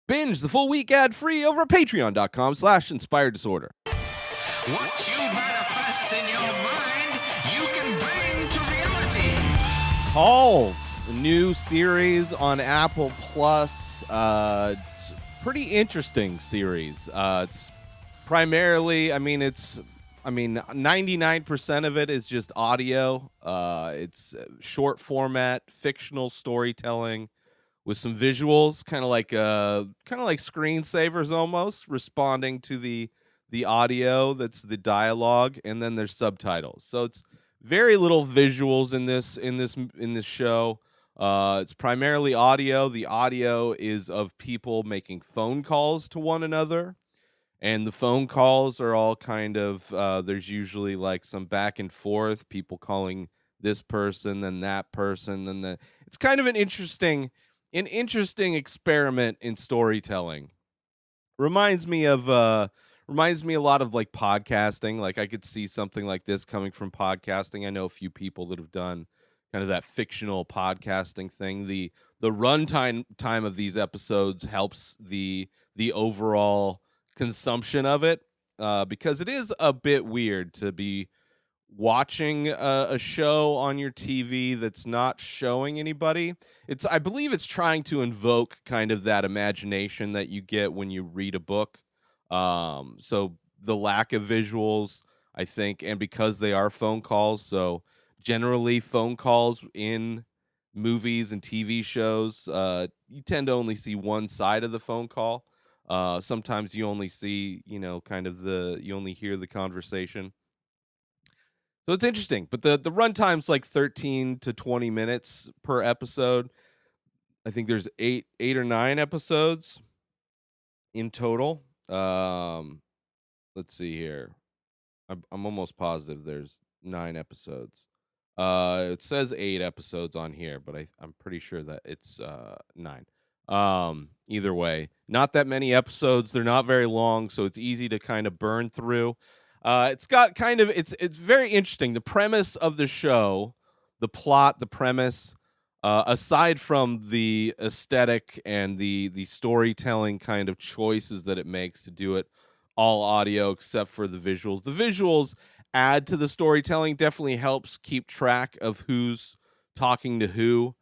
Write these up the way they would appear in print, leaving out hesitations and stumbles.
Binge the full week ad-free over at patreon.com/inspired disorder. What you manifest in your mind, you can bring to reality. Calls, a new series on Apple Plus. It's a pretty interesting series. It's primarily, 99% of it is just audio. It's short format, fictional storytelling with some visuals, kind of like screensavers almost, responding to the audio that's the dialogue, and then there's subtitles. So it's very little visuals in this show. It's primarily audio. The audio is of people making phone calls to one another, and the phone calls are all kind of there's usually like some back and forth, people calling this person, then that person, it's kind of an interesting experiment in storytelling. Reminds me a lot of like podcasting. Like I could see something like this coming from podcasting. I know a few people that have done kind of that fictional podcasting thing. The runtime time of these episodes helps the overall consumption of it, because it is a bit weird to be watching a show on your TV that's not showing anybody. I believe it's trying to invoke kind of that imagination that you get when you read a book. So the lack of visuals, I think, and because they are phone calls, so generally phone calls in movies and TV shows, you tend to only see one side of the phone call. Sometimes you only see, you only hear the conversation. So it's interesting, but the runtime's like 13 to 20 minutes per episode. I think there's eight or nine episodes in total. Let's see here. I'm almost positive there's 9 episodes. It says 8 episodes on here, but I'm pretty sure that it's 9. Either way, not that many episodes. They're not very long, so it's easy to kind of burn through. It's got kind of it's very interesting. The premise of the show, the plot, the premise, aside from the aesthetic and the storytelling kind of choices that it makes to do it all audio except for the visuals. The visuals add to the storytelling, definitely helps keep track of who's talking to who.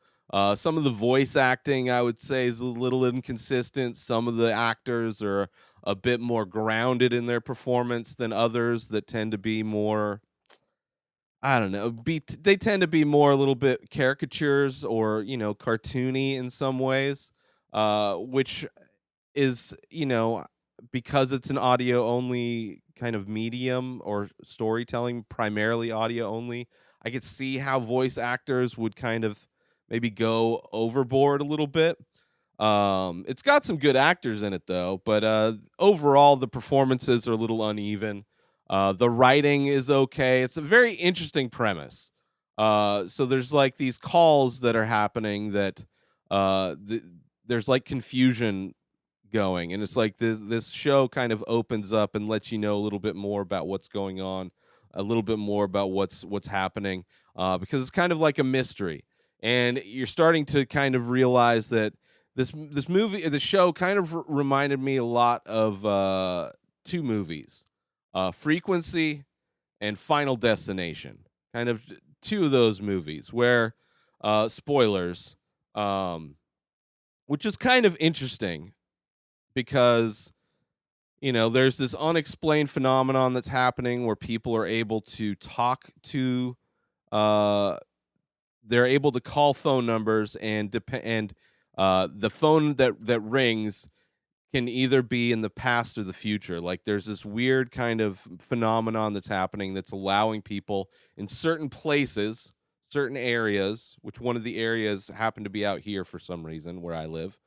Some of the voice acting, I would say, is a little inconsistent. Some of the actors are a bit more grounded in their performance than others that tend to be more, I don't know, they tend to be more a little bit caricatures or, cartoony in some ways, which is, because it's an audio only kind of medium or storytelling, primarily audio only, I could see how voice actors would kind of maybe go overboard a little bit. It's got some good actors in it though, but overall the performances are a little uneven. The writing is okay. It's a very interesting premise. So there's like these calls that are happening that there's like confusion going, and it's like this show kind of opens up and lets you know a little bit more about what's going on, a little bit more about what's happening, because it's kind of like a mystery, and you're starting to kind of realize that this show kind of reminded me a lot of 2 movies, Frequency and Final Destination. Kind of 2 of those movies where, spoilers, which is kind of interesting because, there's this unexplained phenomenon that's happening where people are able to talk to, they're able to call phone numbers, and the phone that rings can either be in the past or the future. Like there's this weird kind of phenomenon that's happening that's allowing people in certain places, certain areas, which one of the areas happen to be out here for some reason where I live,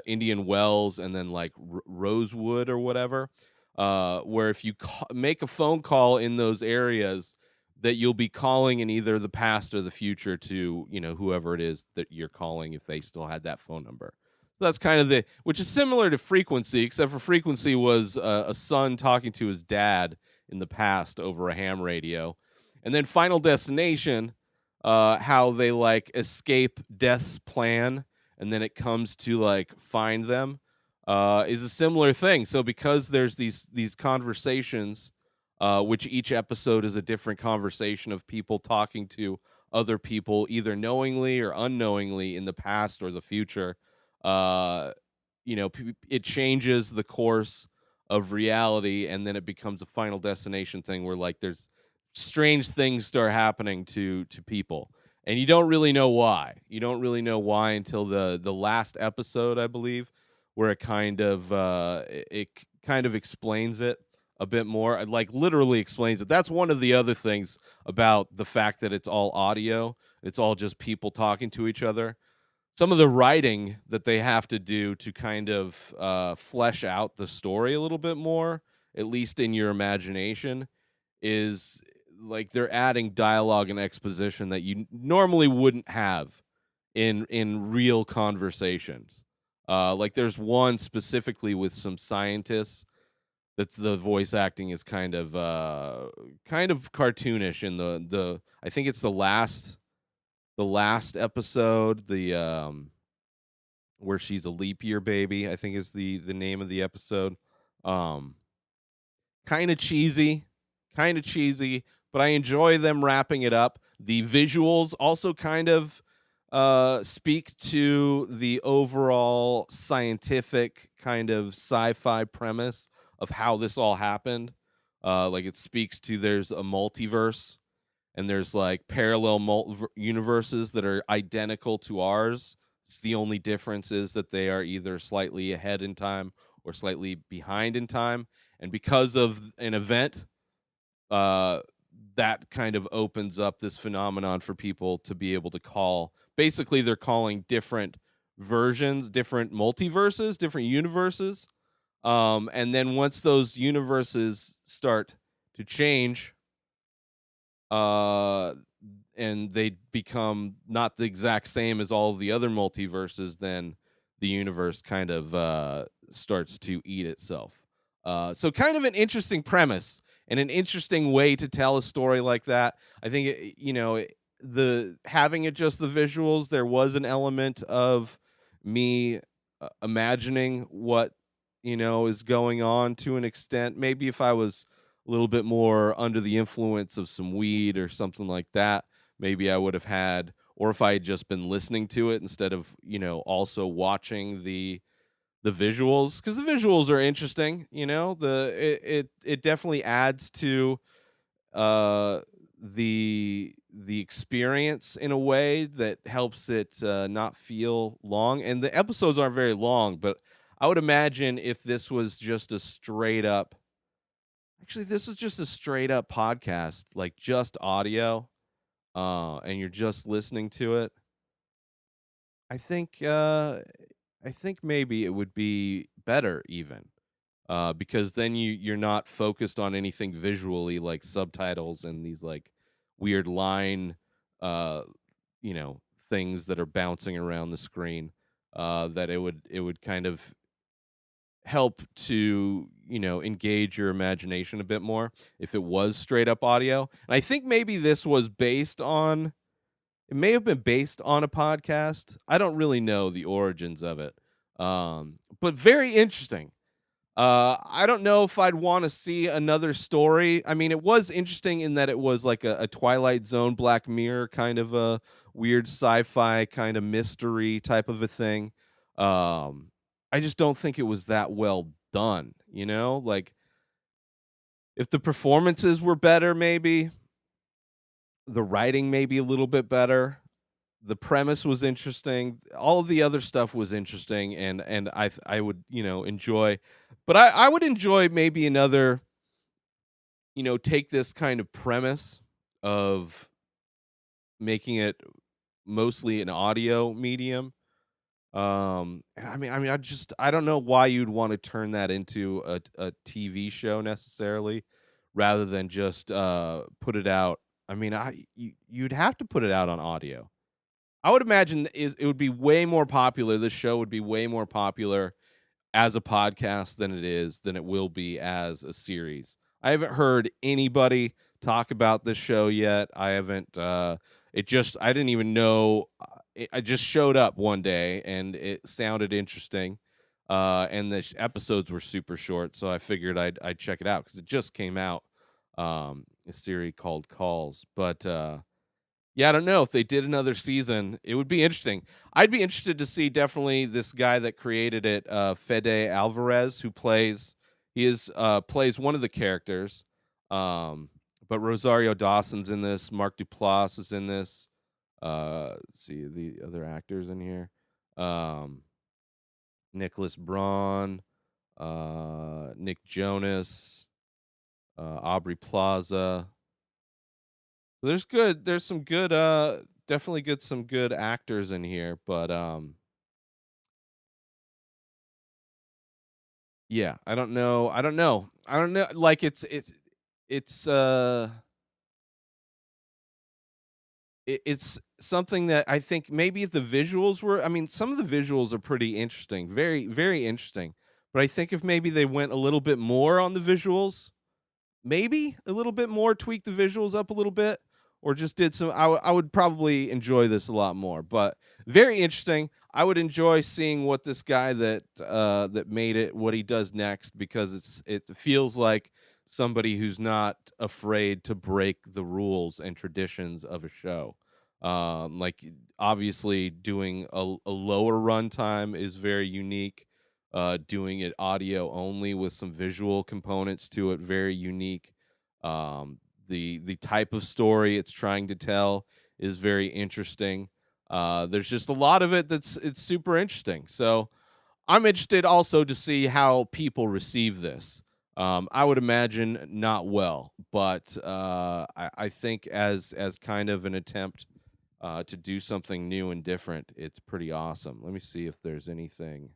Indian Wells, and then like Rosewood or whatever, where if you make a phone call in those areas, that you'll be calling in either the past or the future to, whoever it is that you're calling, if they still had that phone number. So that's kind of which is similar to Frequency, except for Frequency was a son talking to his dad in the past over a ham radio. And then Final Destination, how they like escape death's plan, and then it comes to like find them. is a similar thing. So because there's these conversations, which each episode is a different conversation of people talking to other people, either knowingly or unknowingly in the past or the future. Uh, it changes the course of reality, and then it becomes a final destination thing where like there's strange things start happening to people, and you don't really know why. You don't really know why until the last episode, I believe, where it kind of explains it a bit more. It, like, literally explains it. That's one of the other things about the fact that it's all audio. It's all just people talking to each other. Some of the writing that they have to do to kind of flesh out the story a little bit more, at least in your imagination, is like they're adding dialogue and exposition that you normally wouldn't have in real conversations. Like there's one specifically with some scientists that's the voice acting is kind of cartoonish in the I think it's the last episode, the where she's a leap year baby, I think is the name of the episode. Um kind of cheesy, kind of cheesy, but I enjoy them wrapping it up. The visuals also kind of speak to the overall scientific kind of sci-fi premise of how this all happened. Like it speaks to there's a multiverse and there's like parallel universes that are identical to ours. It's the only difference is that they are either slightly ahead in time or slightly behind in time. And because of an event, uh, that kind of opens up this phenomenon for people to be able to call. Basically, they're calling different versions, different multiverses, different universes. And then once those universes start to change, uh, and they become not the exact same as all of the other multiverses, then the universe kind of starts to eat itself. So kind of an interesting premise and an interesting way to tell a story like that. I think the having it just the visuals, there was an element of me imagining what is going on to an extent. Maybe if I was a little bit more under the influence of some weed or something like that, maybe I would have had, or if I had just been listening to it instead of also watching the visuals, because the visuals are interesting. It definitely adds to uh the experience in a way that helps it not feel long, and the episodes aren't very long, but I would imagine if this was just a straight up actually this is just a straight up podcast, like just audio, and you're just listening to it, I think I think maybe it would be better even, because then you're not focused on anything visually like subtitles and these like weird line, uh, you know, things that are bouncing around the screen. That it would kind of help to engage your imagination a bit more if it was straight up audio. And I think maybe this was based on it may have been based on a podcast. I don't really know the origins of it. But very interesting. I don't know if I'd want to see another story. I mean, it was interesting in that it was like a Twilight Zone, Black Mirror kind of a weird sci-fi kind of mystery type of a thing. I just don't think it was that well done. Like if the performances were better, maybe the writing maybe a little bit better. The premise was interesting. All of the other stuff was interesting, and I would enjoy, but I would enjoy maybe another take this kind of premise of making it mostly an audio medium. And I don't know why you'd want to turn that into a TV show necessarily, rather than just put it out. I mean, you'd have to put it out on audio. I would imagine it would be way more popular. This show would be way more popular as a podcast than it will be as a series. I haven't heard anybody talk about this show yet. I haven't. I didn't even know. I just showed up one day and it sounded interesting. and the episodes were super short, so I figured I'd check it out because it just came out. A series called Calls, but yeah, I don't know if they did another season. It would be interesting. I'd be interested to see definitely this guy that created it, Fede Alvarez, who plays one of the characters. Um, but Rosario Dawson's in this. Mark Duplass is in this. Let's see the other actors in here. Um, Nicholas Braun, Nick Jonas, Aubrey Plaza. There's some good definitely some good actors in here, but yeah, I don't know, like it's it's something that I think maybe if the visuals were, I mean, some of the visuals are pretty interesting, very very interesting, but I think if maybe they went a little bit more on the visuals, maybe a little bit more, tweak the visuals up a little bit, or just did some. I would probably enjoy this a lot more. But very interesting. I would enjoy seeing what this guy that made it, what he does next, because it feels like somebody who's not afraid to break the rules and traditions of a show. Like obviously doing a lower runtime is very unique. Doing it audio only with some visual components to it, very unique. Um, the type of story it's trying to tell is very interesting. There's just a lot of it it's super interesting. So I'm interested also to see how people receive this. I would imagine not well, but I think as kind of an attempt to do something new and different, it's pretty awesome. Let me see if there's anything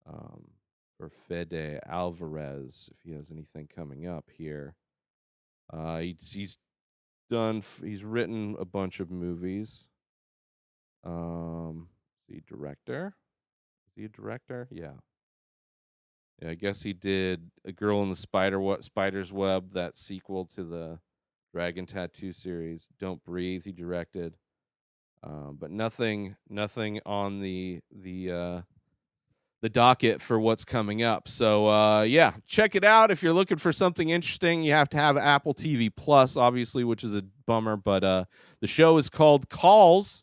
um, for Fede Alvarez, if he has anything coming up here. He's written a bunch of movies. Is he a director? Is he a director? Yeah. Yeah, I guess he did A Girl in the Spider's Web, that sequel to the Dragon Tattoo series. Don't Breathe, he directed. But nothing on the docket for what's coming up. So yeah, check it out if you're looking for something interesting. You have to have Apple TV Plus, obviously, which is a bummer. But the show is called Calls.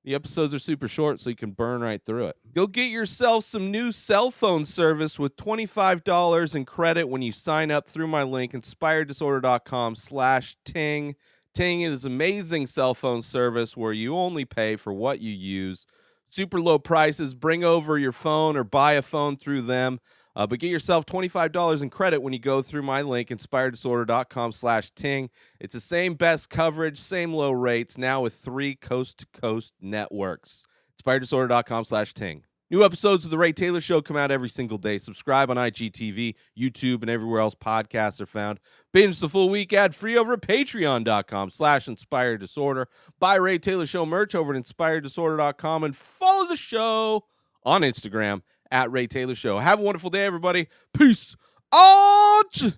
The episodes are super short, so you can burn right through it. Go get yourself some new cell phone service with $25 in credit when you sign up through my link, inspireddisorder.com/ting. Ting is amazing cell phone service where you only pay for what you use. Super low prices. Bring over your phone or buy a phone through them. But get yourself $25 in credit when you go through my link, inspireddisorder.com/ting. It's the same best coverage, same low rates, now with 3 coast-to-coast networks. inspireddisorder.com/ting. New episodes of The Ray Taylor Show come out every single day. Subscribe on IGTV, YouTube, and everywhere else podcasts are found. Binge the full week ad-free over at patreon.com/inspireddisorder. Buy Ray Taylor Show merch over at inspireddisorder.com and follow the show on Instagram at Ray Taylor Show. Have a wonderful day, everybody. Peace out.